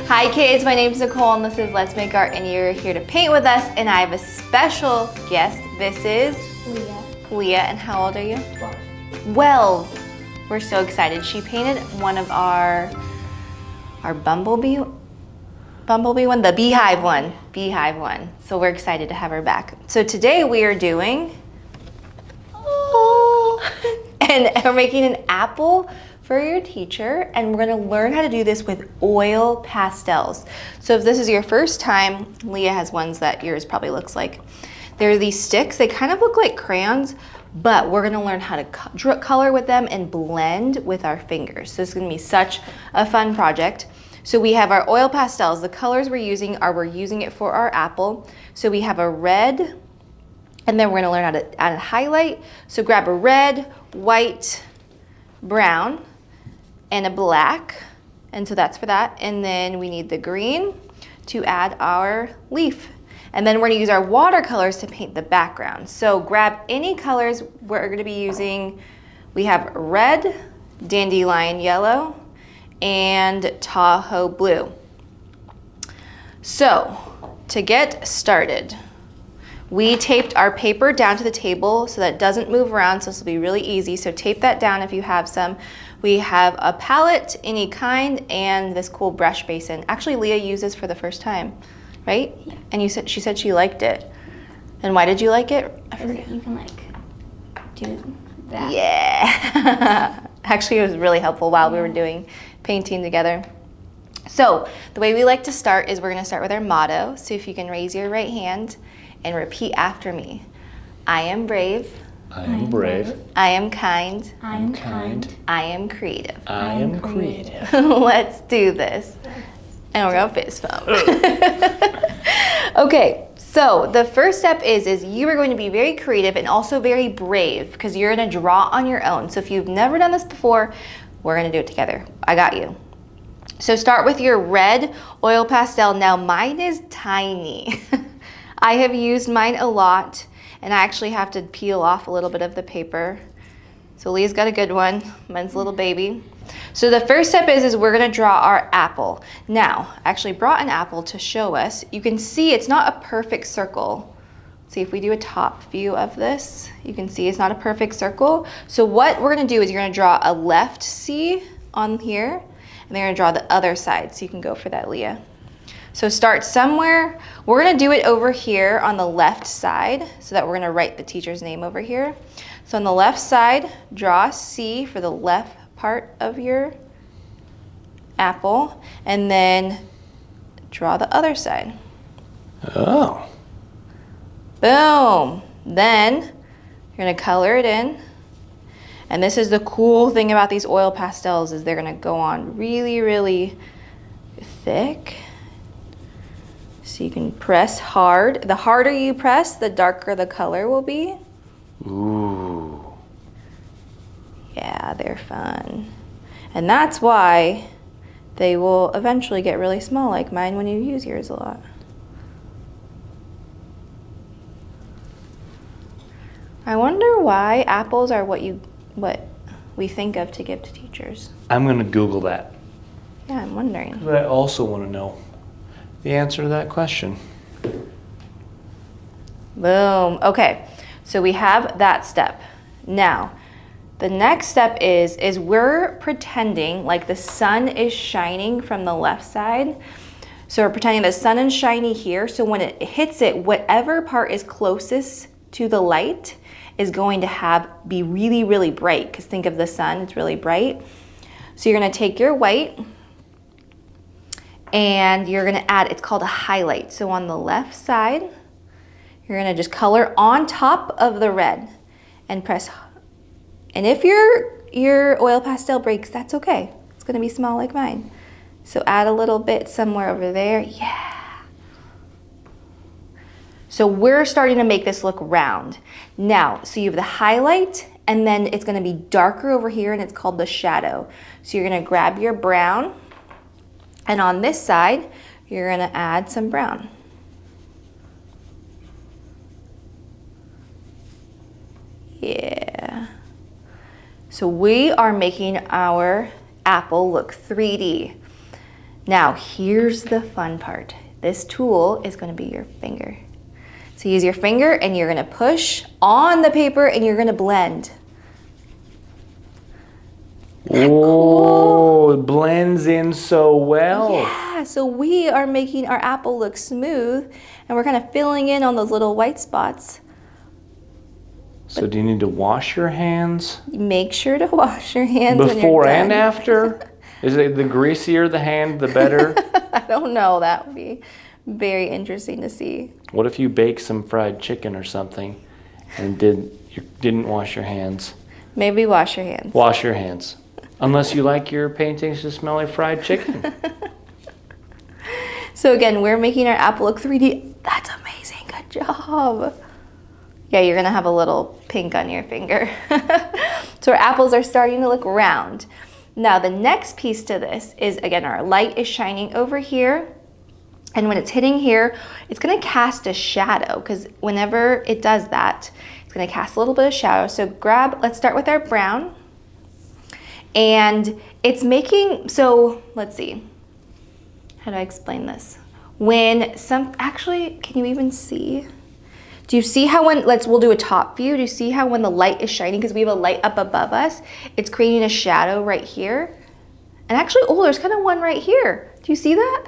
Hi kids, my name is Nicole and this is Let's Make Art and you're here to paint with us and I have a special guest. This is Leah. And how old are you? 12. We're so excited. She painted one of our bumblebee one, the beehive one. So we're excited to have her back. So today we are doing, and we're making an apple for your teacher, and we're gonna learn how to do this with oil pastels. So if this is your first time, Leah has ones that yours probably looks like. They're these sticks, they kind of look like crayons, but we're gonna learn how to color with them and blend with our fingers. So it's gonna be such a fun project. So we have our oil pastels. The colors we're using it for our apple. So we have a red, and then we're gonna learn how to add a highlight. So grab a red, white, brown, and a black, and so that's for that. And then we need the green to add our leaf. And then we're gonna use our watercolors to paint the background. So grab any colors we're gonna be using. We have red, dandelion yellow, and Tahoe blue. So to get started, we taped our paper down to the table so that it doesn't move around, so this will be really easy. So tape that down if you have some. We have a palette, any kind, and this cool brush basin. Actually, Leah used this for the first time, right? Yeah. And she said she liked it. And why did you like it? I forget. You can like do that. Yeah. Actually, it was really helpful while we were doing painting together. So the way we like to start is we're gonna start with our motto. So if you can raise your right hand and repeat after me. I am brave. I am brave. I am kind. I am kind. I am creative. I am creative. Let's do this. And we're gonna fist bump. Okay, so the first step is you are going to be very creative and also very brave because you're gonna draw on your own. So if you've never done this before, we're gonna do it together. I got you. So start with your red oil pastel. Now mine is tiny. I have used mine a lot, and I actually have to peel off a little bit of the paper. So Leah's got a good one, mine's a little baby. So the first step is we're gonna draw our apple. Now, I actually brought an apple to show us. You can see it's not a perfect circle. See if we do a top view of this, you can see it's not a perfect circle. So what we're gonna do is you're gonna draw a left C on here, and then you're gonna draw the other side. So you can go for that, Leah. So start somewhere. We're gonna do it over here on the left side so that we're gonna write the teacher's name over here. So on the left side, draw a C for the left part of your apple, and then draw the other side. Oh. Boom. Then you're gonna color it in. And this is the cool thing about these oil pastels is they're gonna go on really, really thick. So you can press hard. The harder you press, the darker the color will be. Ooh. Yeah, they're fun. And that's why they will eventually get really small like mine when you use yours a lot. I wonder why apples are what we think of to give to teachers. I'm gonna Google that. Yeah, I'm wondering. But I also wanna know the answer to that question. Boom. Okay, so we have that step. Now, the next step is we're pretending like the sun is shining from the left side. So we're pretending the sun is shiny here. So when it hits it, whatever part is closest to the light is going to be really, really bright. Because think of the sun, it's really bright. So you're gonna take your white and you're gonna add, it's called a highlight. So on the left side, you're gonna just color on top of the red and press. And if your oil pastel breaks, that's okay. It's gonna be small like mine. So add a little bit somewhere over there, yeah. So we're starting to make this look round. Now, so you have the highlight and then it's gonna be darker over here and it's called the shadow. So you're gonna grab your brown and on this side, you're gonna add some brown. Yeah. So we are making our apple look 3D. Now, here's the fun part. This tool is going to be your finger. So use your finger and you're going to push on the paper and you're going to blend. Oh, it blends in so well. Yeah, so we are making our apple look smooth and we're kind of filling in on those little white spots. So do you need to wash your hands? Make sure to wash your hands Before when you're and done. after? Is it the greasier the hand, the better? I don't know. That would be very interesting to see. What if you bake some fried chicken or something and didn't wash your hands? Maybe wash your hands. Wash your hands. Unless you like your paintings to smell like fried chicken. So again, we're making our apple look 3D. That's amazing. Good job. Yeah, you're going to have a little pink on your finger. So our apples are starting to look round. Now the next piece to this is, again, our light is shining over here. And when it's hitting here, it's going to cast a shadow because whenever it does that, it's going to cast a little bit of shadow. So let's start with our brown. And it's making, so let's see. How do I explain this? Actually, can you even see? Do you see how we'll do a top view. Do you see how when the light is shining, because we have a light up above us, it's creating a shadow right here? And actually, there's kind of one right here. Do you see that?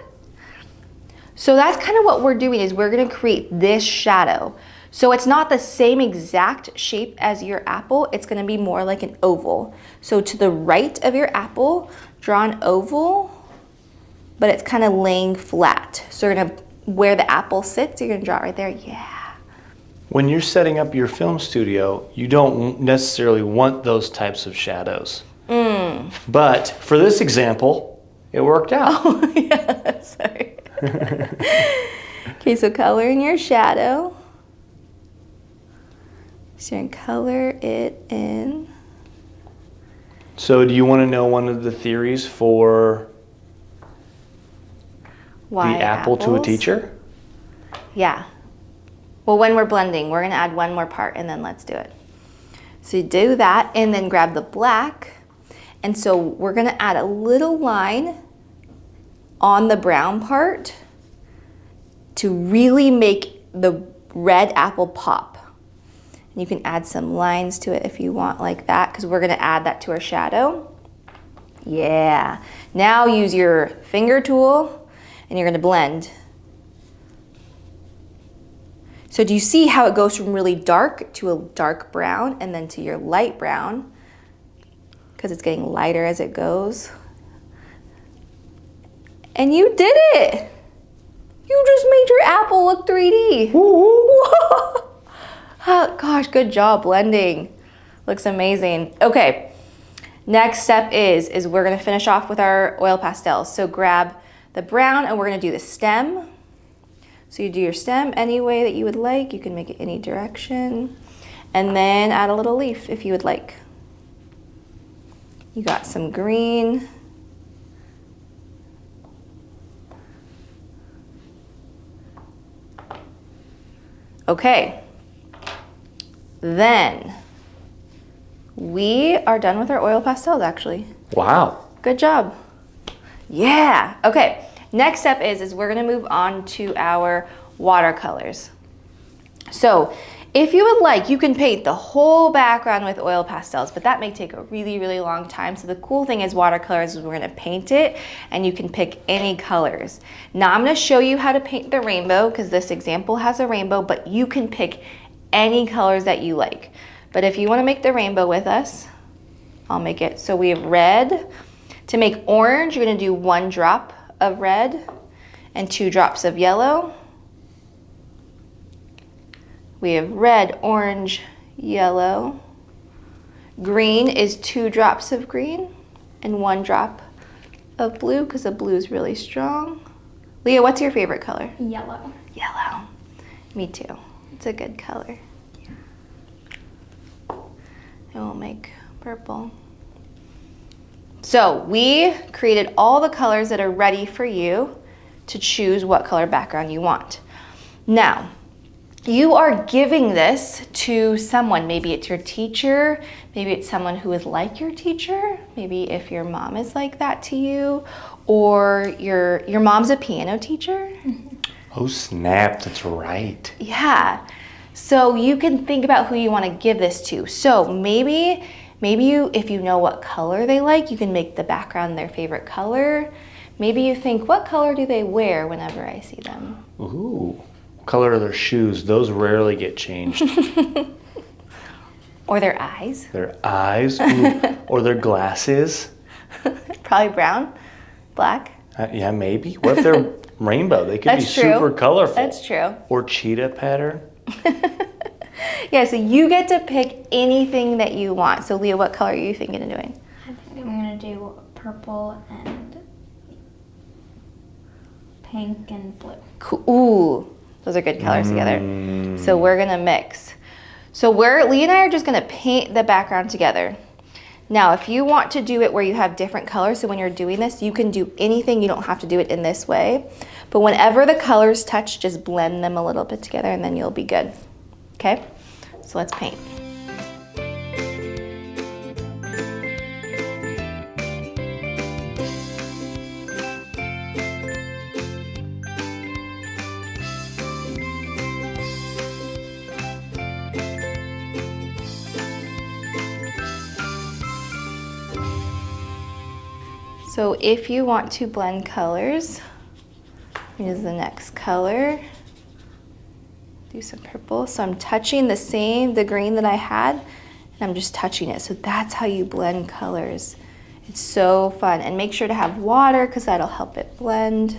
So that's kind of what we're doing is we're gonna create this shadow. So it's not the same exact shape as your apple, it's gonna be more like an oval. So to the right of your apple, draw an oval, but it's kind of laying flat. So you're gonna, where the apple sits, you're gonna draw it right there, yeah. When you're setting up your film studio, you don't necessarily want those types of shadows. But for this example, it worked out. Oh, yeah, sorry. Okay, so color in your shadow. So you're gonna color it in. So do you want to know one of the theories for Why the apple to a apples? teacher? Yeah. Well, when we're blending, we're gonna add one more part and then let's do it. So you do that and then grab the black. And so we're gonna add a little line on the brown part to really make the red apple pop. And you can add some lines to it if you want like that, because we're gonna add that to our shadow. Yeah. Now use your finger tool and you're gonna blend. So do you see how it goes from really dark to a dark brown and then to your light brown? Because it's getting lighter as it goes. And you did it! You just made your apple look 3D. Whoa. Oh, gosh, good job blending. Looks amazing. Okay, next step is we're gonna finish off with our oil pastels. So grab the brown and we're gonna do the stem. So you do your stem any way that you would like. You can make it any direction. And then add a little leaf if you would like. You got some green. Okay. Then we are done with our oil pastels actually. Wow. Good job. Yeah, okay. Next step is we're gonna move on to our watercolors. So if you would like, you can paint the whole background with oil pastels, but that may take a really, really long time. So the cool thing is watercolors is we're gonna paint it and you can pick any colors. Now I'm gonna show you how to paint the rainbow because this example has a rainbow, but you can pick any colors that you like. But if you wanna make the rainbow with us, I'll make it. So we have red. To make orange, you're gonna do 1 drop of red and 2 drops of yellow. We have red, orange, yellow. Green is 2 drops of green and 1 drop of blue because the blue is really strong. Leah, what's your favorite color? Yellow. Yellow. Me too. It's a good color. And we'll make purple. So we created all the colors that are ready for you to choose what color background you want. Now, you are giving this to someone. Maybe it's your teacher, maybe it's someone who is like your teacher, maybe if your mom is like that to you, or your mom's a piano teacher. Oh snap, that's right. Yeah. So you can think about who you want to give this to. So maybe you, if you know what color they like, you can make the background their favorite color. Maybe you think, what color do they wear whenever I see them? Ooh. Color of their shoes, those rarely get changed. Or their eyes. Their eyes, ooh, or their glasses. Probably brown, black. Yeah, maybe. What if they're rainbow? They could be That's true. super colorful. That's true. Or cheetah pattern. Yeah, so you get to pick anything that you want. So Leah, what color are you thinking of doing? I think I'm gonna do purple and pink and blue. Cool. Ooh, those are good colors together. So we're gonna mix. So Leah and I are just gonna paint the background together. Now, if you want to do it where you have different colors, so when you're doing this, you can do anything. You don't have to do it in this way. But whenever the colors touch, just blend them a little bit together and then you'll be good. Okay? So let's paint. So if you want to blend colors, here's the next color. Do some purple. So I'm touching the green that I had, and I'm just touching it. So that's how you blend colors. It's so fun. And make sure to have water because that'll help it blend.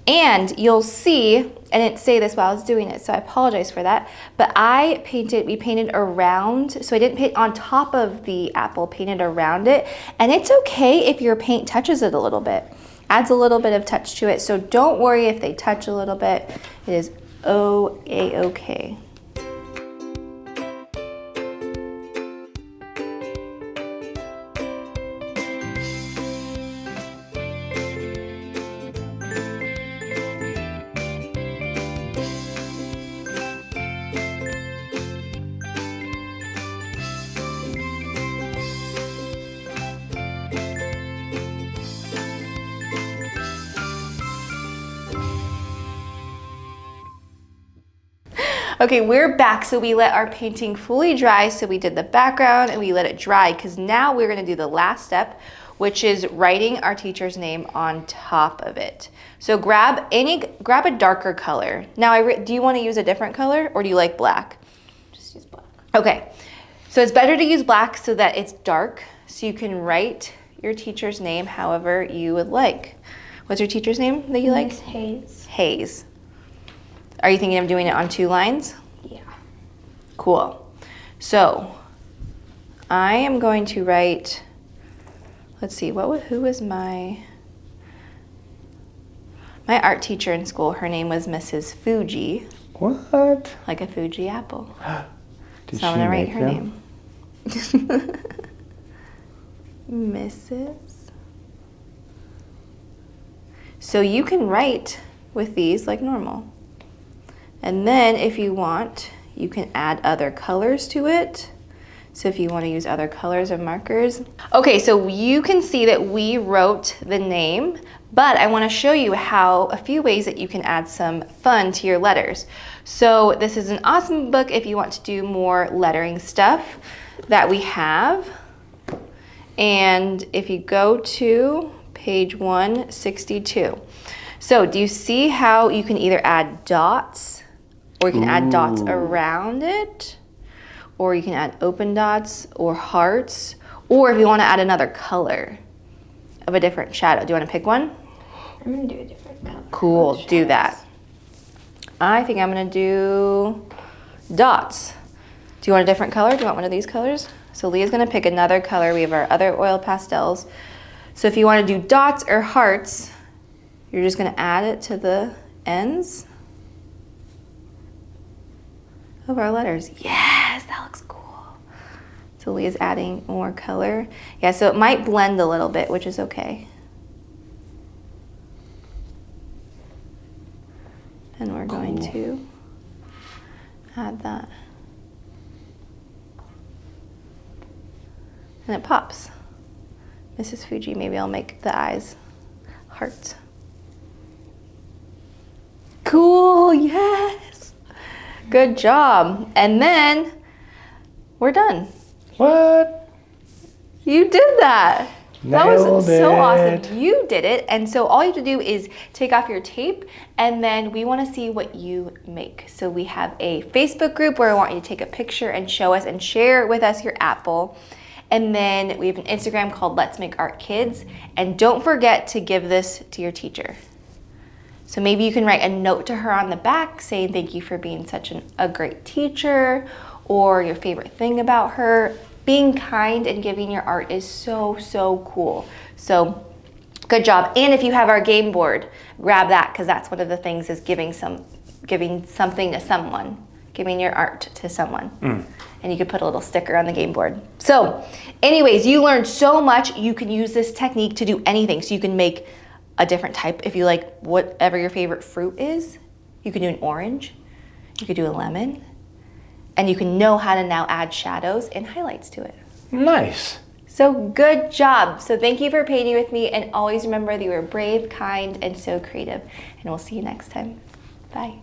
And you'll see, I didn't say this while I was doing it, so I apologize for that, but we painted around, so I didn't paint on top of the apple, painted around it. And it's okay if your paint touches it a little bit. Adds a little bit of touch to it, so don't worry if they touch a little bit. It is okay. Okay, we're back. So we let our painting fully dry. So we did the background and we let it dry because now we're gonna do the last step, which is writing our teacher's name on top of it. So grab a darker color. Now, do you wanna use a different color or do you like black? Just use black. Okay, so it's better to use black so that it's dark so you can write your teacher's name however you would like. What's your teacher's name that you like? Miss Hayes. Hayes. Are you thinking of doing it on 2 lines? Yeah. Cool. So I am going to write, let's see, who was my art teacher in school? Her name was Mrs. Fuji. What? Like a Fuji apple. Did So I'm she gonna write make her them? name. Mrs. So you can write with these like normal. And then if you want, you can add other colors to it. So if you want to use other colors or markers. Okay, so you can see that we wrote the name, but I want to show you a few ways that you can add some fun to your letters. So this is an awesome book if you want to do more lettering stuff that we have. And if you go to page 162. So do you see how you can either add dots or you can add dots around it, or you can add open dots or hearts, or if you want to add another color of a different shadow. Do you want to pick one? I'm going to do a different color. Cool, do that. I think I'm going to do dots. Do you want a different color? Do you want one of these colors? So Leah's going to pick another color. We have our other oil pastels. So if you want to do dots or hearts, you're just going to add it to the ends of our letters. Yes, that looks cool. So Leah's adding more color. Yeah, so it might blend a little bit, which is okay. And we're going to add that. And it pops. Mrs. Fuji, maybe I'll make the eyes hearts. Cool, yes. Good job. And then we're done. What? You did that. That was Nailed so it. awesome. You did it. And so all you have to do is take off your tape, and then we want to see what you make. So we have a Facebook group where I want you to take a picture and show us and share with us your apple. And then we have an Instagram called Let's Make Art Kids. And don't forget to give this to your teacher. So maybe you can write a note to her on the back saying thank you for being such a great teacher, or your favorite thing about her. Being kind and giving your art is so, so cool. So good job. And if you have our game board, grab that, because that's one of the things is giving something to someone, giving your art to someone. And you could put a little sticker on the game board. So anyways, you learned so much. You can use this technique to do anything. So you can make a different type. If you like whatever your favorite fruit is, you can do an orange, you could do a lemon, and you can know how to now add shadows and highlights to it. Nice. So good job. So thank you for painting with me, and always remember that you are brave, kind, and so creative. And we'll see you next time. Bye.